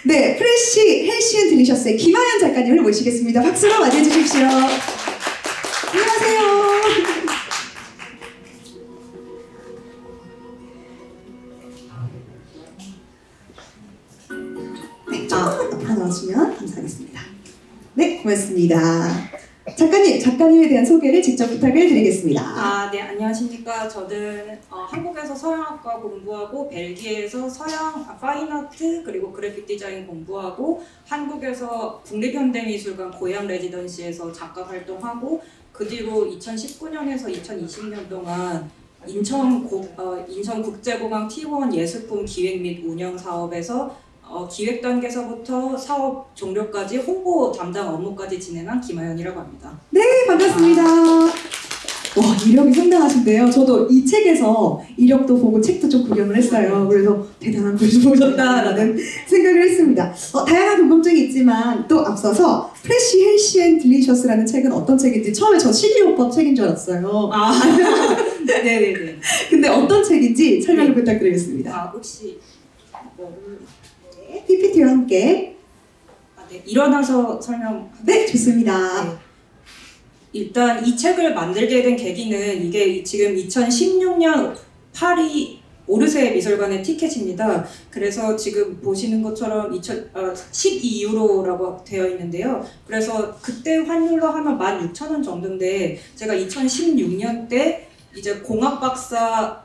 네, 프레쉬 헬시 앤 딜리셔스의 김하연 작가님을 모시겠습니다. 박수로 맞이해 주십시오. 안녕하세요. 네, 조금만 더 나와주시면 감사하겠습니다. 네, 고맙습니다. 작가님에 대한 소개를 직접 부탁을 드리겠습니다. 네, 안녕하십니까. 저는 한국에서 서양학과 공부하고 벨기에에서 서양 파인아트 그리고 그래픽 디자인 공부하고 한국에서 국립현대미술관 고양 레지던시에서 작가 활동하고 그 뒤로 2019년에서 2020년 동안 인천국제공항 T1 예술품 기획 및 운영 사업에서 기획 단계에서부터 사업 종료까지 홍보 담당 업무까지 진행한 김하연이라고 합니다. 네, 반갑습니다. 와, 이력이 상당하신데요. 저도 이 책에서 이력도 보고 책도 좀 구경을 했어요. 그래서 대단한 글을 보셨다라는 생각을 했습니다. 다양한 궁금증이 있지만 또 앞서서 프레쉬 헬시 앤 딜리셔스라는 책은 어떤 책인지 처음에 저 식이요법 책인 줄 알았어요. 네네네. 근데 어떤 책인지 설명을 부탁드리겠습니다. 혹시 PPT와 함께. 네, 일어나서 설명. 네, 좋습니다. 네. 일단 이 책을 만들게 된 계기는 이게 지금 2016년 파리 오르세 미술관의 티켓입니다. 그래서 지금 보시는 것처럼 12유로라고 되어 있는데요. 그래서 그때 환율로 하면 16,000원 정도인데 제가 2016년 때 이제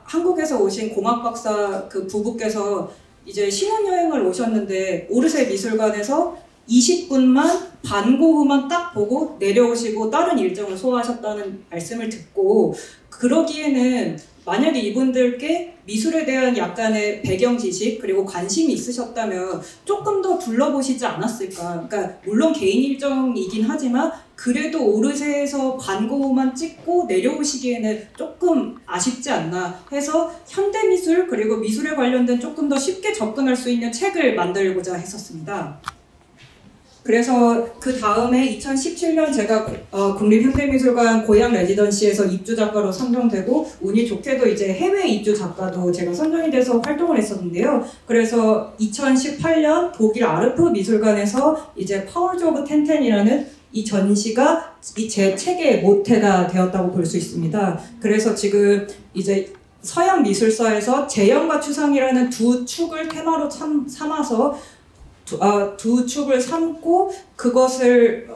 한국에서 오신 공학 박사 그 부부께서 이제 신혼여행을 오셨는데 오르세 미술관에서 20분만 반고흐만 딱 보고 내려오시고 다른 일정을 소화하셨다는 말씀을 듣고 그러기에는 만약에 이분들께 미술에 대한 약간의 배경 지식 그리고 관심이 있으셨다면 조금 더 둘러보시지 않았을까. 그러니까 물론 개인 일정이긴 하지만 그래도 오르세에서 반고흐만 찍고 내려오시기에는 조금 아쉽지 않나 해서 현대미술 그리고 미술에 관련된 조금 더 쉽게 접근할 수 있는 책을 만들고자 했었습니다. 그래서 그 다음에 2017년 제가 국립현대미술관 고양 레지던시에서 입주 작가로 선정되고 운이 좋게도 이제 해외 입주 작가도 제가 선정이 돼서 활동을 했었는데요. 그래서 2018년 독일 아르프 미술관에서 이제 파울즈 오브 텐텐이라는 이 전시가 제 책의 모태가 되었다고 볼 수 있습니다. 그래서 지금 이제 서양 미술사에서 재현과 추상이라는 두 축을 테마로 삼아서 두 축을 삼고 그것을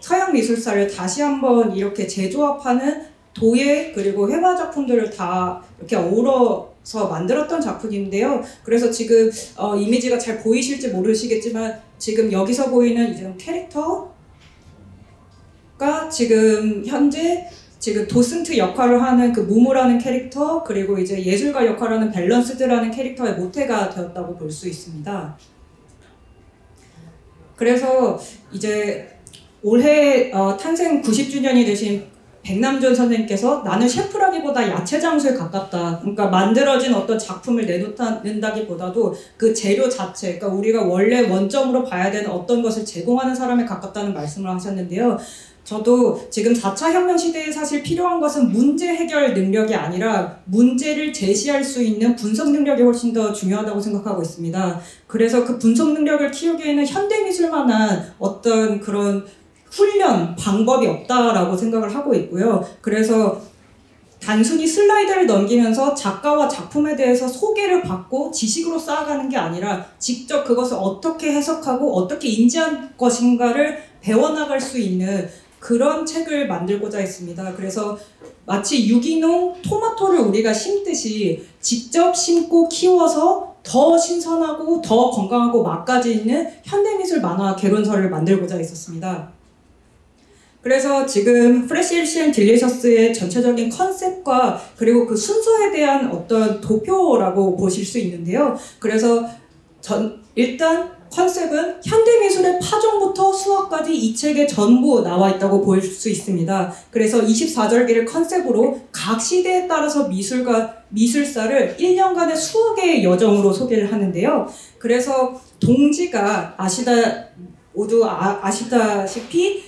서양 미술사를 다시 한번 이렇게 재조합하는 도예 그리고 회화 작품들을 다 이렇게 어우러서 만들었던 작품인데요. 그래서 지금 이미지가 잘 보이실지 모르시겠지만 지금 여기서 보이는 이제 캐릭터가 지금 현재 도슨트 역할을 하는 그 무무라는 캐릭터 그리고 이제 예술가 역할을 하는 밸런스드라는 캐릭터의 모태가 되었다고 볼 수 있습니다. 그래서 이제 올해 탄생 90주년이 되신 백남준 선생님께서 나는 셰프라기보다 야채 장수에 가깝다. 그러니까 만들어진 어떤 작품을 내놓는다기보다도 그 재료 자체, 그러니까 우리가 원래 원점으로 봐야 되는 어떤 것을 제공하는 사람에 가깝다는 말씀을 하셨는데요. 저도 지금 4차 혁명 시대에 사실 필요한 것은 문제 해결 능력이 아니라 문제를 제시할 수 있는 분석 능력이 훨씬 더 중요하다고 생각하고 있습니다. 그래서 그 분석 능력을 키우기에는 현대미술만한 어떤 그런 훈련, 방법이 없다라고 생각을 하고 있고요. 그래서 단순히 슬라이드를 넘기면서 작가와 작품에 대해서 소개를 받고 지식으로 쌓아가는 게 아니라 직접 그것을 어떻게 해석하고 어떻게 인지한 것인가를 배워나갈 수 있는 그런 책을 만들고자 했습니다. 그래서 마치 유기농 토마토를 우리가 심듯이 직접 심고 키워서 더 신선하고 더 건강하고 맛까지 있는 현대미술 만화 개론서를 만들고자 했었습니다. 그래서 지금 프레쉬 헬시 앤 딜리셔스의 전체적인 컨셉과 그리고 그 순서에 대한 어떤 도표라고 보실 수 있는데요. 그래서 일단 컨셉은 현대미술의 파종부터 수학까지 이 책에 전부 나와 있다고 볼 수 있습니다. 그래서 24절기를 컨셉으로 각 시대에 따라서 미술사를 1년간의 수학의 여정으로 소개를 하는데요. 그래서 동지가 모두 아시다시피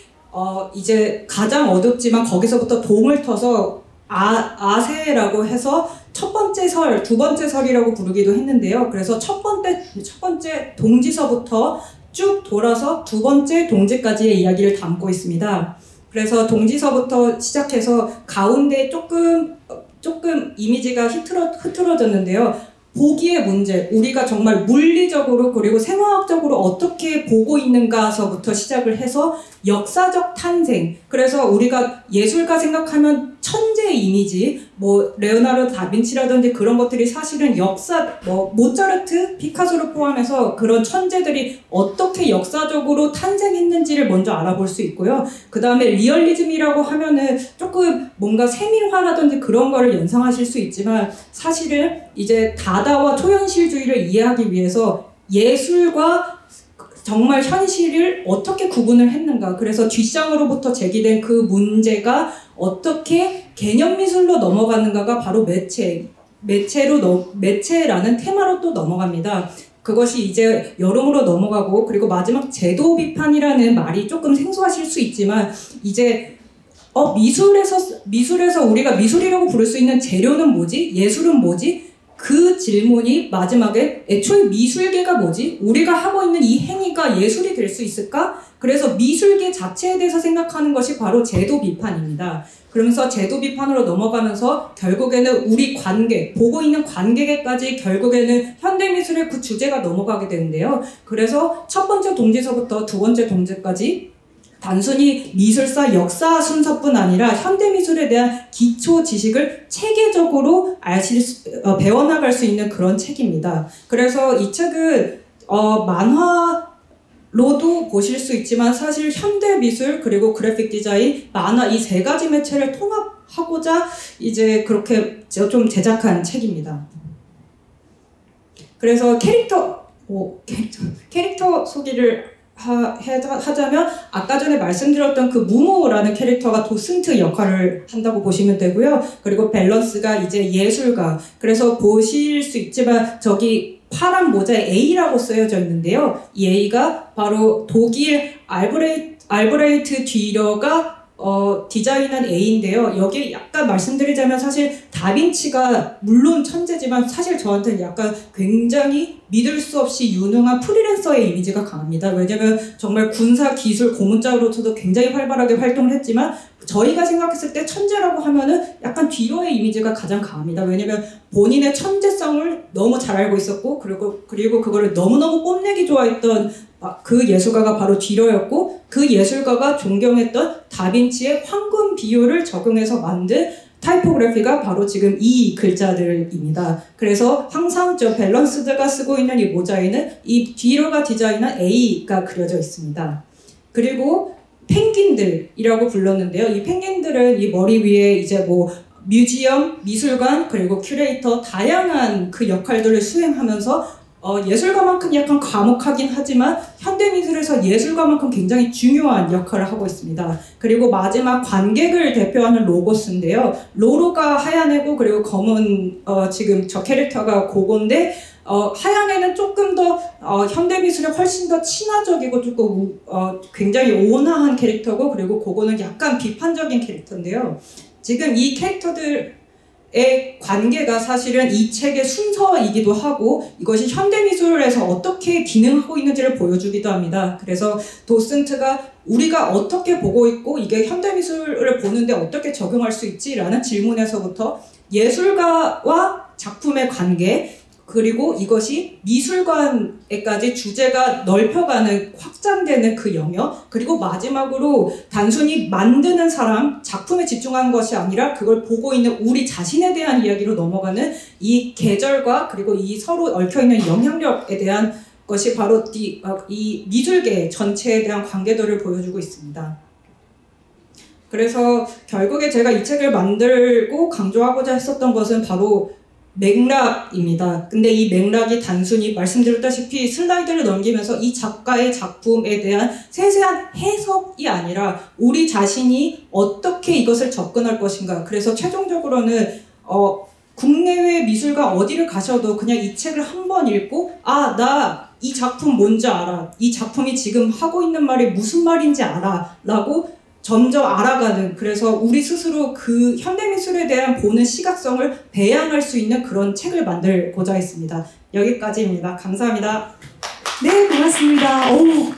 이제 가장 어둡지만 거기서부터 동을 터서 아세라고 해서 첫 번째 설, 두 번째 설이라고 부르기도 했는데요. 그래서 첫 번째 동지서부터 쭉 돌아서 두 번째 동지까지의 이야기를 담고 있습니다. 그래서 동지서부터 시작해서 가운데 조금 이미지가 흐트러졌는데요. 보기의 문제, 우리가 정말 물리적으로 그리고 생화학적으로 어떻게 보고 있는가서부터 시작을 해서 역사적 탄생, 그래서 우리가 예술가 생각하면 천재 이미지, 뭐 레오나르도 다빈치라든지 그런 것들이 사실은 역사, 뭐 모차르트, 피카소를 포함해서 그런 천재들이 어떻게 역사적으로 탄생했는지를 먼저 알아볼 수 있고요. 그 다음에 리얼리즘이라고 하면은 조금 뭔가 세밀화라든지 그런 거를 연상하실 수 있지만 사실은 이제 다다와 초현실주의를 이해하기 위해서 예술과 정말 현실을 어떻게 구분을 했는가, 그래서 뒷장으로부터 제기된 그 문제가 어떻게 개념미술로 넘어가는가가 바로 매체라는 테마로 또 넘어갑니다. 그것이 이제 여름으로 넘어가고, 그리고 마지막 제도 비판이라는 말이 조금 생소하실 수 있지만 이제 미술에서 우리가 미술이라고 부를 수 있는 재료는 뭐지? 예술은 뭐지? 그 질문이 마지막에 애초에 미술계가 뭐지? 우리가 하고 있는 이 행위가 예술이 될 수 있을까? 그래서 미술계 자체에 대해서 생각하는 것이 바로 제도 비판입니다. 그러면서 제도 비판으로 넘어가면서 결국에는 우리 관객, 보고 있는 관객에까지 결국에는 현대미술의 그 주제가 넘어가게 되는데요. 그래서 첫 번째 동지서부터 두 번째 동지까지 단순히 미술사 역사 순서뿐 아니라 현대미술에 대한 기초 지식을 체계적으로 배워나갈 수 있는 그런 책입니다. 그래서 이 책은 만화로도 보실 수 있지만 사실 현대미술 그리고 그래픽 디자인, 만화 이 세 가지 매체를 통합하고자 이제 그렇게 좀 제작한 책입니다. 그래서 캐릭터 소개를 하자면 아까 전에 말씀드렸던 그 무모라는 캐릭터가 도슨트 역할을 한다고 보시면 되고요. 그리고 밸런스가 이제 예술가, 그래서 보실 수 있지만 저기 파란 모자에 A라고 쓰여져 있는데요. 이 A가 바로 독일 알브레이트 듀러가 디자인한 A인데요. 여기 약간 말씀드리자면 사실 다빈치가 물론 천재지만 사실 저한테는 약간 굉장히 믿을 수 없이 유능한 프리랜서의 이미지가 강합니다. 왜냐면 정말 군사 기술 고문자로서도 굉장히 활발하게 활동을 했지만 저희가 생각했을 때 천재라고 하면은 약간 듀러의 이미지가 가장 강합니다. 왜냐면 본인의 천재성을 너무 잘 알고 있었고 그리고 그거를 너무너무 뽐내기 좋아했던 그 예술가가 바로 듀러였고, 그 예술가가 존경했던 다빈치의 황금 비율을 적용해서 만든 타이포그래피가 바로 지금 이 글자들입니다. 그래서 항상 저 밸런스드가 쓰고 있는 이 모자에는 이 듀러가 디자인한 A가 그려져 있습니다. 그리고 펭귄들이라고 불렀는데요. 이 펭귄들은 이 머리 위에 이제 뭐 뮤지엄, 미술관, 그리고 큐레이터 다양한 그 역할들을 수행하면서 예술가만큼 약간 과묵하긴 하지만 현대미술에서 예술가만큼 굉장히 중요한 역할을 하고 있습니다. 그리고 마지막 관객을 대표하는 로고스인데요. 로로가 하얀 애고 그리고 검은 지금 저 캐릭터가 고고인데 하얀 애는 조금 더 현대미술에 훨씬 더 친화적이고 조금 굉장히 온화한 캐릭터고, 그리고 고고는 약간 비판적인 캐릭터인데요. 지금 이 캐릭터들의 관계가 사실은 이 책의 순서이기도 하고 이것이 현대미술에서 어떻게 기능하고 있는지를 보여주기도 합니다. 그래서 도슨트가 우리가 어떻게 보고 있고 이게 현대미술을 보는데 어떻게 적용할 수 있지라는 질문에서부터 예술가와 작품의 관계, 그리고 이것이 미술관에까지 주제가 넓혀가는, 확장되는 그 영역, 그리고 마지막으로 단순히 만드는 사람, 작품에 집중하는 것이 아니라 그걸 보고 있는 우리 자신에 대한 이야기로 넘어가는 이 계절과 그리고 이 서로 얽혀있는 영향력에 대한 것이 바로 이 미술계 전체에 대한 관계도를 보여주고 있습니다. 그래서 결국에 제가 이 책을 만들고 강조하고자 했었던 것은 바로 맥락입니다. 근데 이 맥락이 단순히 말씀드렸다시피 슬라이드를 넘기면서 이 작가의 작품에 대한 세세한 해석이 아니라 우리 자신이 어떻게 이것을 접근할 것인가. 그래서 최종적으로는 국내외 미술가 어디를 가셔도 그냥 이 책을 한번 읽고 나 이 작품 뭔지 알아. 이 작품이 지금 하고 있는 말이 무슨 말인지 알아. 라고 점점 알아가는, 그래서 우리 스스로 그 현대미술에 대한 보는 시각성을 배양할 수 있는 그런 책을 만들고자 했습니다. 여기까지입니다. 감사합니다. 네, 고맙습니다.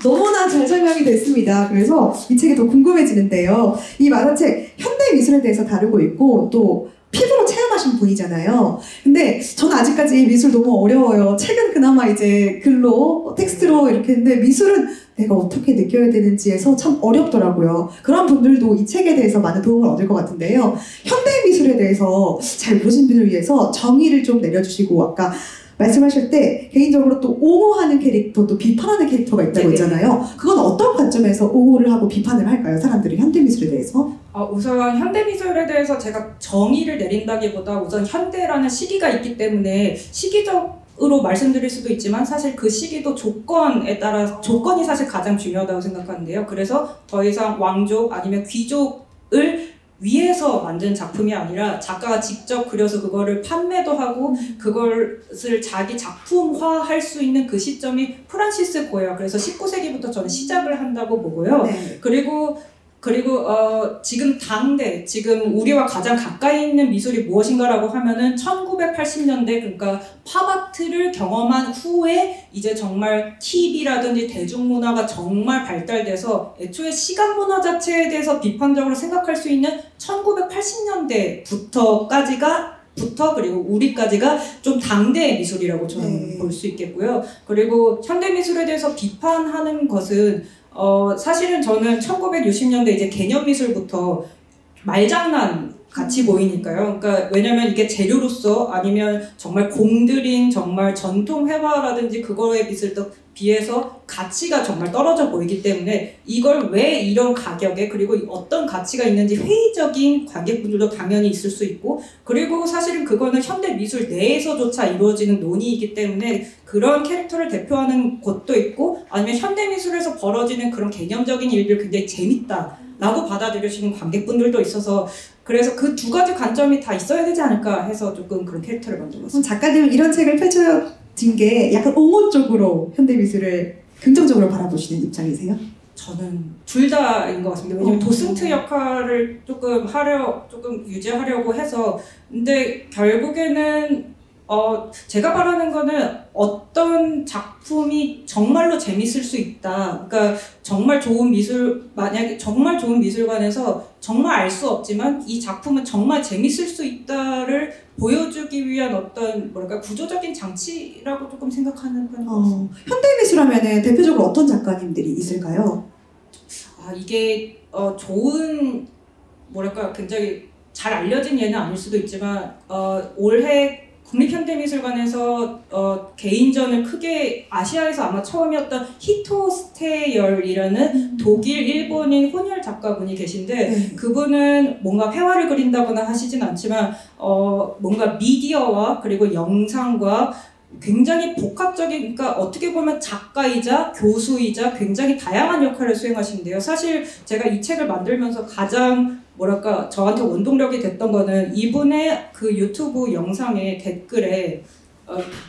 너무나 잘 설명이 됐습니다. 그래서 이 책이 더 궁금해지는데요. 이 만화책 현대 미술에 대해서 다루고 있고 또 피부로 체험하신 분이잖아요. 근데 저는 아직까지 미술 너무 어려워요. 책은 그나마 이제 글로, 텍스트로 이렇게 했는데 미술은 내가 어떻게 느껴야 되는지에서 참 어렵더라고요. 그런 분들도 이 책에 대해서 많은 도움을 얻을 것 같은데요. 현대 미술에 대해서 잘 모르신 분을 위해서 정의를 좀 내려주시고, 아까 말씀하실 때 개인적으로 또 옹호하는 캐릭터, 또 비판하는 캐릭터가 있다고 네네. 했잖아요. 그건 어떤 관점에서 옹호를 하고 비판을 할까요? 사람들이 현대미술에 대해서? 우선 현대미술에 대해서 제가 정의를 내린다기보다 우선 현대라는 시기가 있기 때문에 시기적으로 말씀드릴 수도 있지만 사실 그 시기도 조건에 따라 조건이 사실 가장 중요하다고 생각하는데요. 그래서 더 이상 왕족 아니면 귀족을 위해서 만든 작품이 아니라 작가가 직접 그려서 그거를 판매도 하고 그것을 자기 작품화할 수 있는 그 시점이 프란시스 고야. 그래서 19세기부터 저는 시작을 한다고 보고요. 네. 그리고 지금 당대, 지금 우리와 가장 가까이 있는 미술이 무엇인가라고 하면은 1980년대, 그러니까 팝아트를 경험한 후에 이제 정말 TV라든지 대중문화가 정말 발달돼서 애초에 시각문화 자체에 대해서 비판적으로 생각할 수 있는 1980년대부터 그리고 우리까지가 좀 당대의 미술이라고 저는 볼 수 있겠고요. 그리고 현대미술에 대해서 비판하는 것은 사실은 저는 1960년대 이제 개념미술부터 말장난 같이 보이니까요. 그러니까 왜냐면 이게 재료로서 아니면 정말 공들인 정말 전통 회화라든지 그거에 비해서 가치가 정말 떨어져 보이기 때문에 이걸 왜 이런 가격에 그리고 어떤 가치가 있는지 회의적인 관객분들도 당연히 있을 수 있고, 그리고 사실은 그거는 현대 미술 내에서조차 이루어지는 논의이기 때문에 그런 캐릭터를 대표하는 곳도 있고, 아니면 현대 미술에서 벌어지는 그런 개념적인 일들 굉장히 재밌다라고 받아들여지는 관객분들도 있어서, 그래서 그 두 가지 관점이 다 있어야 되지 않을까 해서 조금 그런 캐릭터를 만들었습니다. 작가님은 이런 책을 펼쳐진 게 약간 옹호 쪽으로 현대미술을 긍정적으로 바라보시는 입장이세요? 저는 둘 다인 것 같습니다. 왜냐면 도슨트 역할을 조금 유지하려고 해서, 근데 결국에는 제가 바라는 거는 어떤 작품이 정말로 재밌을 수 있다. 그러니까 만약에 정말 좋은 미술관에서 정말 알 수 없지만 이 작품은 정말 재밌을 수 있다를 보여주기 위한 어떤 구조적인 장치라고 조금 생각하는 편인 것 같습니다. 현대미술 하면은 대표적으로 어떤 작가님들이 있을까요? 이게 좋은 굉장히 잘 알려진 예는 아닐 수도 있지만 올해 국립현대미술관에서 개인전을 크게 아시아에서 아마 처음이었던 히토 스테열이라는 독일, 일본인 혼혈 작가분이 계신데 그분은 뭔가 회화를 그린다거나 하시진 않지만 뭔가 미디어와 그리고 영상과 굉장히 복합적인, 그러니까 어떻게 보면 작가이자 교수이자 굉장히 다양한 역할을 수행하시는데요. 사실 제가 이 책을 만들면서 가장 저한테 원동력이 됐던 거는 이분의 그 유튜브 영상의 댓글에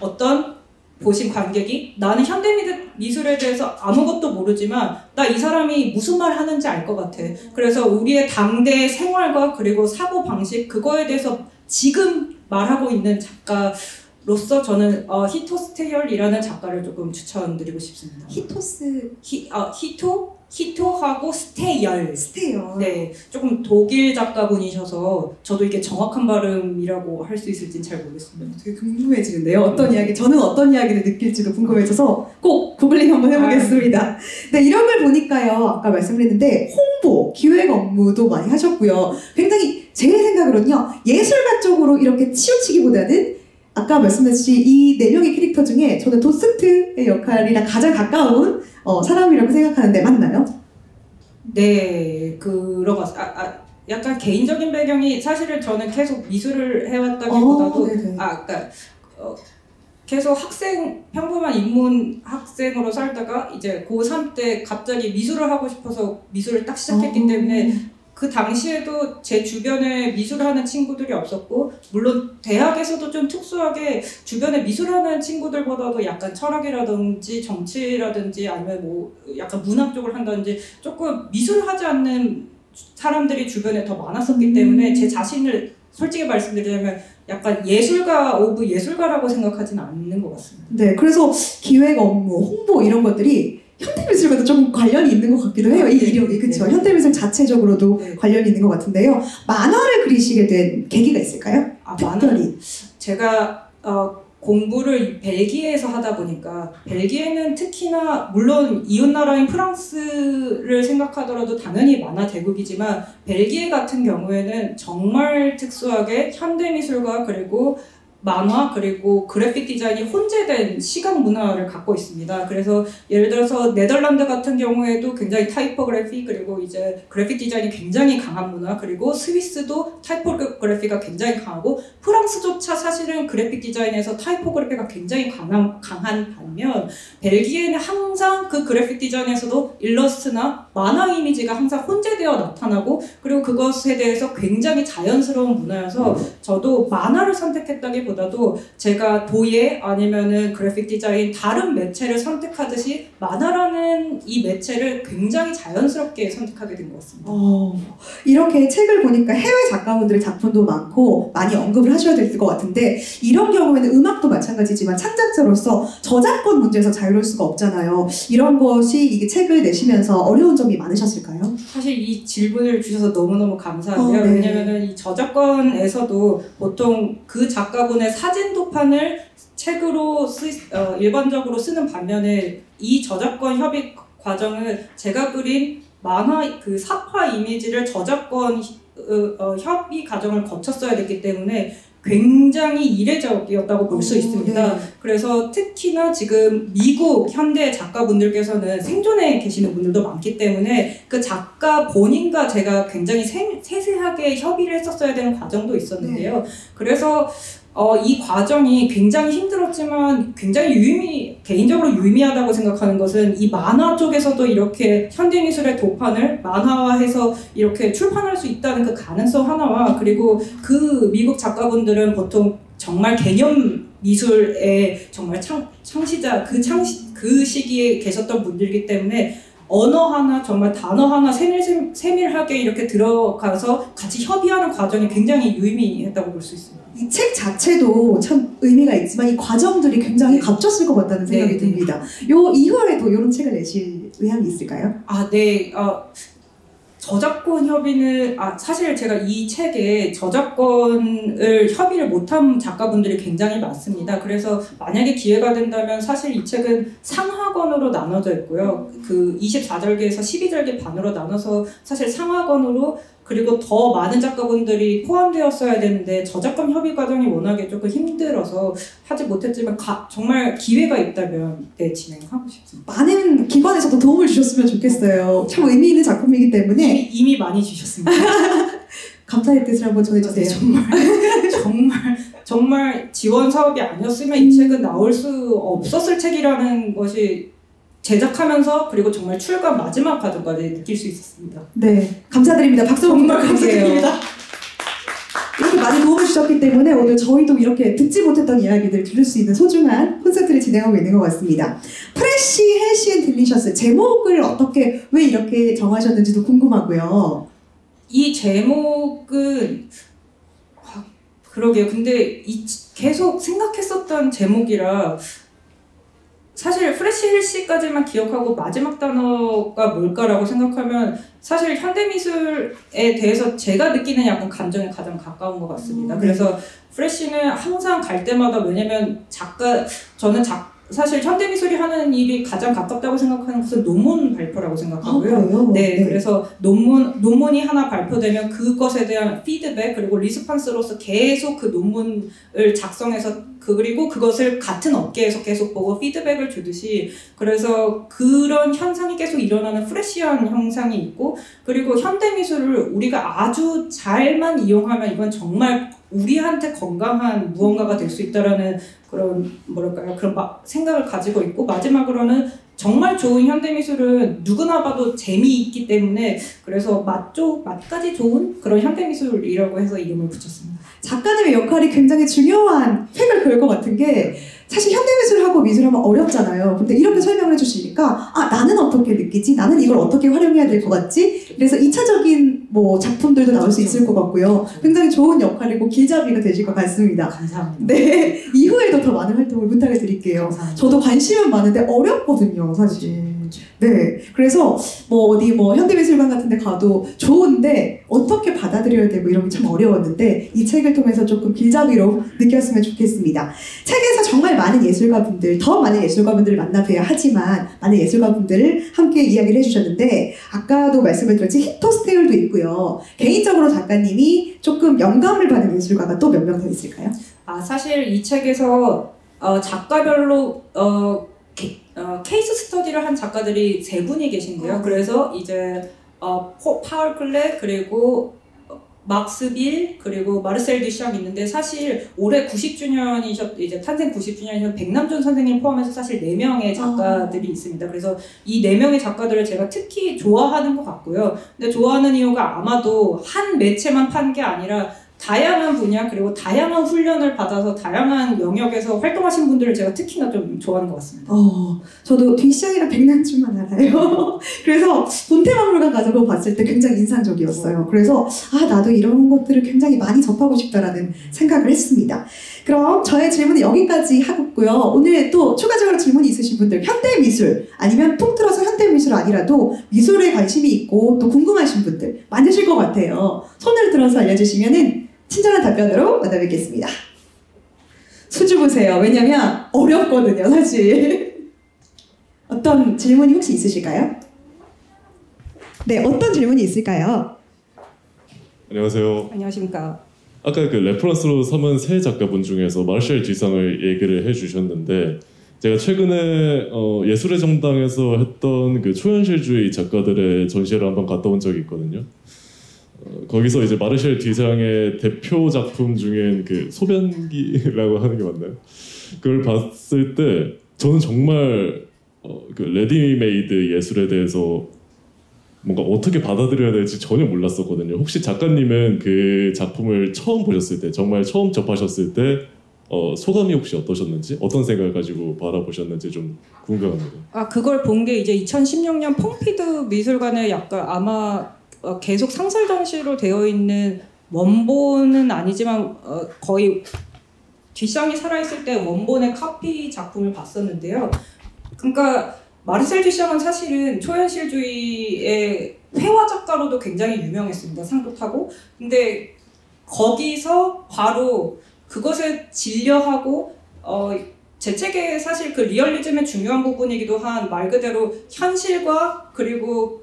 어떤 보신 관객이 나는 현대미술에 대해서 아무것도 모르지만 나 이 사람이 무슨 말 하는지 알 것 같아. 그래서 우리의 당대의 생활과 그리고 사고방식 그거에 대해서 지금 말하고 있는 작가로서 저는 히토 스테열이라는 작가를 조금 추천드리고 싶습니다. 히토하고 스테열. 네, 조금 독일 작가분이셔서 저도 이게 정확한 발음이라고 할 수 있을지는 잘 모르겠습니다. 되게 궁금해지는데요. 저는 어떤 이야기를 느낄지도 궁금해져서 꼭 구글링 한번 해보겠습니다. 네, 이런 걸 보니까요. 아까 말씀드렸는데 홍보, 기획 업무도 많이 하셨고요. 굉장히 제 생각으로는요. 예술가 쪽으로 이렇게 치우치기보다는 아까 말씀하신 이 4명의 캐릭터 중에 저는 도슨트의 역할이랑 가장 가까운 사람이라고 생각하는데 맞나요? 네, 그런 것 같습니다. 약간 개인적인 배경이 사실은 저는 계속 미술을 해왔다기보다도 그러니까 계속 평범한 인문 학생으로 살다가 이제 고3 때 갑자기 미술을 하고 싶어서 미술을 딱 시작했기 때문에 그 당시에도 제 주변에 미술을 하는 친구들이 없었고, 물론 대학에서도 좀 특수하게 주변에 미술하는 친구들보다도 약간 철학이라든지 정치라든지 아니면 뭐 약간 문학 쪽을 한다든지 조금 미술을 하지 않는 사람들이 주변에 더 많았었기 때문에 제 자신을 솔직히 말씀드리자면 약간 예술가 오브 예술가라고 생각하지는 않는 것 같습니다. 네, 그래서 기획 업무, 홍보 이런 것들이 현대미술과도 좀 관련이 있는 것 같기도 해요. 이 이력이 그렇죠. 현대미술 자체적으로도 관련이 있는 것 같은데요. 만화를 그리시게 된 계기가 있을까요? 특별히. 제가 공부를 벨기에에서 하다 보니까 벨기에는 특히나 물론 이웃나라인 프랑스를 생각하더라도 당연히 만화 대국이지만 벨기에 같은 경우에는 정말 특수하게 현대미술과 그리고 만화 그리고 그래픽 디자인이 혼재된 시각 문화를 갖고 있습니다. 그래서 예를 들어서 네덜란드 같은 경우에도 굉장히 타이포그래피 그리고 이제 그래픽 디자인이 굉장히 강한 문화 그리고 스위스도 타이포그래피가 굉장히 강하고 프랑스조차 사실은 그래픽 디자인에서 타이포그래피가 굉장히 강한 반면 벨기에는 항상 그 그래픽 디자인에서도 일러스트나 만화 이미지가 항상 혼재되어 나타나고 그리고 그것에 대해서 굉장히 자연스러운 문화여서 저도 만화를 선택했다기보다도 제가 도예 아니면은 그래픽 디자인 다른 매체를 선택하듯이 만화라는 이 매체를 굉장히 자연스럽게 선택하게 된 것 같습니다. 이렇게 책을 보니까 해외 작가분들의 작품도 많고 많이 언급을 하셔야 될 것 같은데 이런 경우에는 음악도 마찬가지지만 창작자로서 저작권 문제에서 자유로울 수가 없잖아요. 이런 것이 이게 책을 내시면서 어려운 점이 많으셨을까요? 사실 이 질문을 주셔서 너무너무 감사한데요. 네. 왜냐면은 이 저작권에서도 보통 그 작가분의 사진 도판을 책으로 일반적으로 쓰는 반면에 이 저작권 협의 과정을 제가 그린 만화 그 사파 이미지를 저작권 협의 과정을 거쳤어야 됐기 때문에 굉장히 이례적이었다고 볼 수 있습니다. 네. 그래서 특히나 지금 미국 현대 작가분들께서는 생존해 계시는 분들도 많기 때문에 그 작가 본인과 제가 굉장히 세세하게 협의를 했었어야 되는 과정도 있었는데요. 네. 그래서 이 과정이 굉장히 힘들었지만 굉장히 개인적으로 유의미하다고 생각하는 것은 이 만화 쪽에서도 이렇게 현대미술의 도판을 만화화해서 이렇게 출판할 수 있다는 그 가능성 하나와 그리고 그 미국 작가분들은 보통 정말 개념 미술의 정말 창시자 그 시기에 계셨던 분들이기 때문에 언어 하나 정말 단어 하나 세밀하게 이렇게 들어가서 같이 협의하는 과정이 굉장히 유의미했다고 볼 수 있습니다. 이 책 자체도 참 의미가 있지만 이 과정들이 굉장히 값졌을 것 같다는 생각이 듭니다. 요 이후에도 이런 책을 내실 의향이 있을까요? 네. 저작권 협의는 사실 제가 이 책에 저작권을 협의를 못한 작가분들이 굉장히 많습니다. 그래서 만약에 기회가 된다면 사실 이 책은 상하권으로 나눠져 있고요. 그 24절기에서 12절기 반으로 나눠서 사실 상하권으로 그리고 더 많은 작가분들이 포함되었어야 되는데 저작권 협의 과정이 워낙에 조금 힘들어서 하지 못했지만 정말 기회가 있다면 진행하고 싶습니다. 많은 기관에서도 도움을 주셨으면 좋겠어요. 참 의미 있는 작품이기 때문에 이미 많이 주셨습니다. 감사의 뜻을 한번 전해주세요. 정말 지원 사업이 아니었으면 이 책은 나올 수 없었을 책이라는 것이 제작하면서 그리고 정말 출간 마지막 과정까지 느낄 수 있었습니다. 네, 감사드립니다. 박수 정말 감사드립니다. 이렇게 많이 도움을 주셨기 때문에 오늘 저희도 이렇게 듣지 못했던 이야기들 들을 수 있는 소중한 콘서트를 진행하고 있는 것 같습니다. 프레쉬 헬시 앤 딜리셔스 제목을 어떻게 왜 이렇게 정하셨는지도 궁금하고요. 이 제목은 그러게요. 근데 계속 생각했었던 제목이라 사실 프레쉬 헬시까지만 기억하고 마지막 단어가 뭘까라고 생각하면 사실 현대미술에 대해서 제가 느끼는 약간 감정에 가장 가까운 것 같습니다. 그래서 프레쉬는 항상 갈 때마다 왜냐면 사실 현대미술이 하는 일이 가장 가깝다고 생각하는 것은 논문 발표라고 생각하고요. 네, 그래서 논문이 하나 발표되면 그것에 대한 피드백 그리고 리스판스로서 계속 그 논문을 작성해서 그리고 그것을 같은 업계에서 계속 보고 피드백을 주듯이 그래서 그런 현상이 계속 일어나는 프레시한 현상이 있고 그리고 현대미술을 우리가 아주 잘만 이용하면 이건 정말 우리한테 건강한 무언가가 될 수 있다라는 그런 그런 생각을 가지고 있고 마지막으로는 정말 좋은 현대미술은 누구나 봐도 재미있기 때문에 그래서 맛까지 좋은 그런 현대미술이라고 해서 이름을 붙였습니다. 작가님의 역할이 굉장히 중요한 획을 그을 것 같은 게 사실 현대미술하고 미술하면 어렵잖아요. 근데 이렇게 설명을 해주시니까 나는 어떻게 느끼지? 나는 이걸 어떻게 활용해야 될 것 같지? 그래서 2차적인 뭐 작품들도 나올 수 있을 것 같고요. 굉장히 좋은 역할이고 길잡이가 되실 것 같습니다. 감사합니다. 네, 이후에도 더 많은 활동을 부탁을 드릴게요. 감사합니다. 저도 관심은 많은데 어렵거든요, 사실. 네, 그래서 뭐 어디 뭐 현대미술관 같은 데 가도 좋은데 어떻게 받아들여야 되고 이런 게 참 어려웠는데 이 책을 통해서 조금 길잡이로 느꼈으면 좋겠습니다. 책에서 정말 많은 예술가분들, 더 많은 예술가분들을 만나뵈야 하지만 많은 예술가분들을 함께 이야기를 해주셨는데 아까도 말씀을 드렸지 히토스테일도 있고요. 개인적으로 작가님이 조금 영감을 받은 예술가가 또 몇 명 더 있을까요? 사실 이 책에서 작가별로 케이스 스터디를 한 작가들이 3분이 계신데요. 그래서 이제 파울 클레 그리고 막스 빌 그리고 마르셀 듀샹 있는데 사실 올해 90주년이셨 이제 탄생 90주년이신 백남준 선생님 포함해서 사실 4명의 작가들이 있습니다. 그래서 이 4명의 작가들을 제가 특히 좋아하는 것 같고요. 근데 좋아하는 이유가 아마도 한 매체만 판 게 아니라 다양한 분야 그리고 다양한 훈련을 받아서 다양한 영역에서 활동하신 분들을 제가 특히나 좀 좋아하는 것 같습니다. 저도 뒷샹이랑 백남준만 알아요. 그래서 본태박물관 가서 그거 봤을 때 굉장히 인상적이었어요. 그래서 나도 이런 것들을 굉장히 많이 접하고 싶다라는 생각을 했습니다. 그럼 저의 질문은 여기까지 하고요. 오늘 또 추가적으로 질문이 있으신 분들 현대미술 아니면 통틀어서 현대미술 아니라도 미술에 관심이 있고 또 궁금하신 분들 많으실 것 같아요. 손을 들어서 알려주시면은 친절한 답변으로 만나뵙겠습니다. 수주 보세요. 왜냐면 어렵거든요, 사실. 어떤 질문이 혹시 있으실까요? 네, 어떤 질문이 있을까요? 안녕하세요. 안녕하십니까. 아까 그 레퍼런스로 삼은 세 작가분 중에서 마르셀 듀상을 얘기를 해주셨는데 제가 최근에 예술의 정당에서 했던 그 초현실주의 작가들의 전시회를 한번 갔다 온 적이 있거든요. 거기서 이제 마르셀 듀상의 대표 작품 중엔 그 소변기라고 하는 게 맞나요? 그걸 봤을 때 저는 정말 그 레디메이드 예술에 대해서 뭔가 어떻게 받아들여야 될지 전혀 몰랐었거든요. 혹시 작가님은 그 작품을 처음 보셨을 때, 정말 처음 접하셨을 때 소감이 혹시 어떠셨는지, 어떤 생각을 가지고 바라보셨는지 좀 궁금합니다. 그걸 본 게 이제 2016년 퐁피드 미술관에 약간 아마 계속 상설 전시로 되어 있는 원본은 아니지만 거의 뒷샹이 살아있을 때 원본의 카피 작품을 봤었는데요. 그러니까 마르셀 듀샹은 사실은 초현실주의의 회화 작가로도 굉장히 유명했습니다. 상도 타고. 근데 거기서 바로 그것을 진려하고 제 책에 사실 그 리얼리즘의 중요한 부분이기도 한 말 그대로 현실과 그리고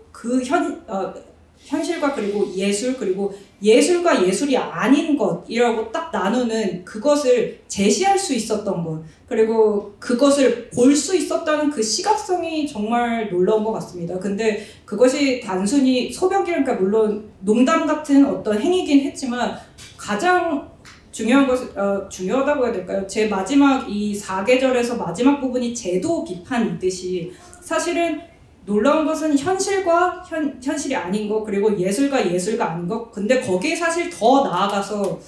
현실과 그리고 예술 그리고 예술과 예술이 아닌 것이라고 딱 나누는 그것을 제시할 수 있었던 것 그리고 그것을 볼 수 있었다는 그 시각성이 정말 놀라운 것 같습니다. 근데 그것이 단순히 소변기니까 물론 농담 같은 어떤 행위긴 했지만 가장 중요한 것은 중요하다고 해야 될까요? 제 마지막 이 4계절에서 마지막 부분이 제도 비판이듯이 사실은 놀라운 것은 현실과 현실이 아닌 것 그리고 예술과 예술가 아닌 것 근데 거기에 사실 더 나아가서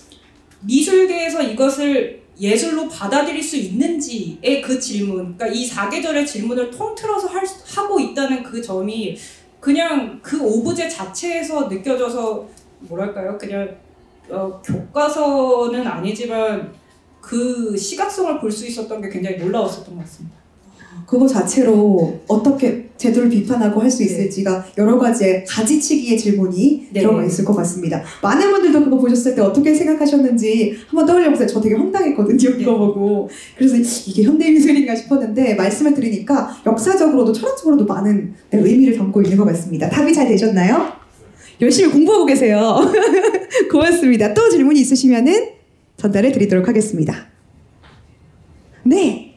미술계에서 이것을 예술로 받아들일 수 있는지의 그 질문 그러니까 이 4계절의 질문을 통틀어서 하고 있다는 그 점이 그냥 그 오브제 자체에서 느껴져서 뭐랄까요 그냥 교과서는 아니지만 그 시각성을 볼 수 있었던 게 굉장히 놀라웠었던 것 같습니다. 그거 자체로 어떻게 제도를 비판하고 할 수 있을지가 여러 가지의 가지치기의 질문이 들어가 있을 것 같습니다. 많은 분들도 그거 보셨을 때 어떻게 생각하셨는지 한번 떠올려보세요. 저 되게 황당했거든요. 그거 보고. 그래서 이게 현대미술인가 싶었는데 말씀을 드리니까 역사적으로도 철학적으로도 많은 의미를 담고 있는 것 같습니다. 답이 잘 되셨나요? 열심히 공부하고 계세요. 고맙습니다. 또 질문이 있으시면은 전달해 드리도록 하겠습니다. 네.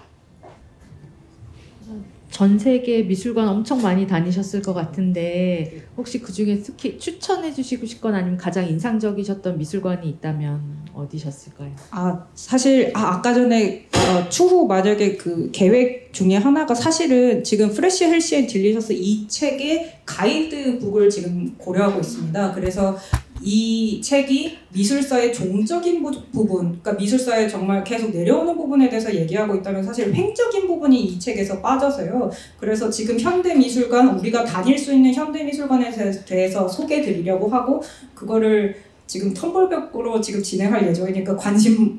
전 세계 미술관 엄청 많이 다니셨을 것 같은데 혹시 그중에 특히 추천해 주시고 싶거나 아니면 가장 인상적이셨던 미술관이 있다면 어디셨을까요? 사실 아까 전에 추후 만약에 그 계획 중에 하나가 사실은 지금 프레시 헬시 앤 딜리셔스 이 책의 가이드북을 지금 고려하고 있습니다. 그래서 이 책이 미술사의 종적인 부분, 그러니까 미술사에 정말 계속 내려오는 부분에 대해서 얘기하고 있다면 사실 횡적인 부분이 이 책에서 빠져서요. 그래서 지금 현대미술관, 우리가 다닐 수 있는 현대미술관에 대해서 소개해드리려고 하고 그거를 지금 텀블벅으로 지금 진행할 예정이니까 관심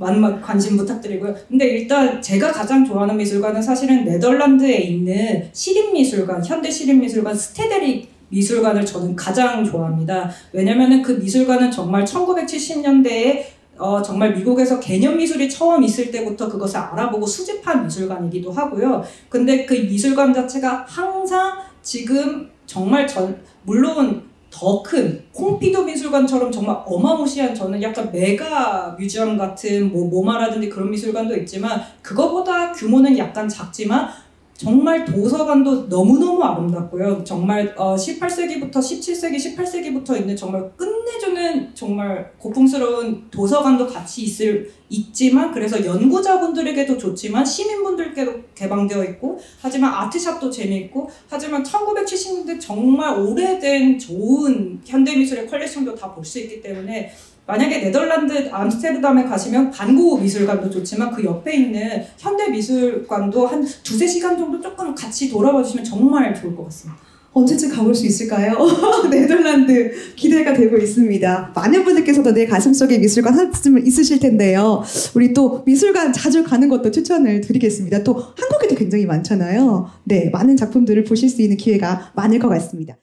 부탁드리고요. 근데 일단 제가 가장 좋아하는 미술관은 사실은 네덜란드에 있는 시립미술관, 현대시립미술관 스테데릭 미술관을 저는 가장 좋아합니다. 왜냐면은 그 미술관은 정말 1970년대에 정말 미국에서 개념 미술이 처음 있을 때부터 그것을 알아보고 수집한 미술관이기도 하고요. 근데 그 미술관 자체가 항상 지금 정말 물론 더 큰 콩피도 미술관처럼 정말 어마무시한 저는 약간 메가 뮤지엄 같은 모마라든지 그런 미술관도 있지만 그거보다 규모는 약간 작지만 정말 도서관도 너무너무 아름답고요. 정말 18세기부터 17세기, 18세기부터 있는 정말 끝내주는 정말 고풍스러운 도서관도 같이 있지만 그래서 연구자분들에게도 좋지만 시민분들께도 개방되어 있고 하지만 아트샵도 재미있고 하지만 1970년대 정말 오래된 좋은 현대미술의 컬렉션도 다 볼 수 있기 때문에 만약에 네덜란드 암스테르담에 가시면 반고흐 미술관도 좋지만 그 옆에 있는 현대미술관도 한 2-3시간 정도 조금 같이 돌아봐 주시면 정말 좋을 것 같습니다. 언제쯤 가볼 수 있을까요? 네덜란드 기대가 되고 있습니다. 많은 분들께서도 내 가슴속에 미술관 하나쯤은 있으실 텐데요. 우리 또 미술관 자주 가는 것도 추천을 드리겠습니다. 또 한국에도 굉장히 많잖아요. 네, 많은 작품들을 보실 수 있는 기회가 많을 것 같습니다.